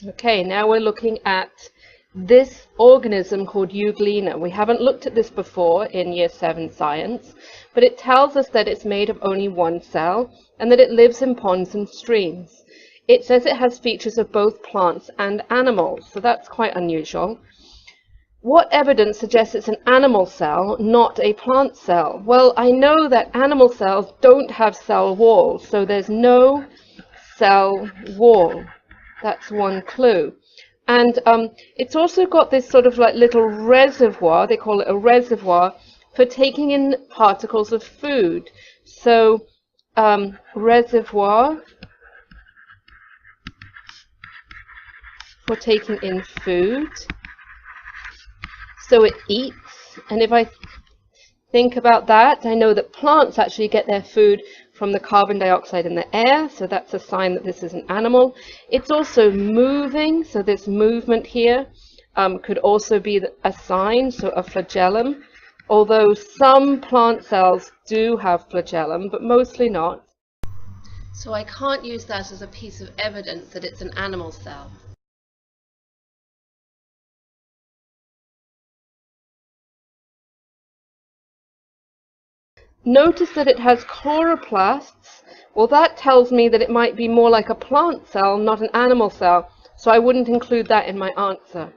Okay, now we're looking at this organism called euglena. We haven't looked at this before in Year 7 science, but it tells us that it's made of only one cell and that it lives in ponds and streams. It says it has features of both plants and animals, so that's quite unusual. What evidence suggests it's an animal cell, not a plant cell? Well, I know that animal cells don't have cell walls, so there's no cell wall. That's one clue. And it's also got this sort of like little reservoir, they call it a reservoir, for taking in particles of food. So reservoir for taking in food. So it eats, and if I think about that, I know that plants actually get their food from the carbon dioxide in the air, so that's a sign that this is an animal. It's also moving, so this movement here could also be a sign, so a flagellum, although some plant cells do have flagellum, but mostly not. So I can't use that as a piece of evidence that it's an animal cell. Notice that it has chloroplasts. Well, that tells me that it might be more like a plant cell, not an animal cell, so I wouldn't include that in my answer.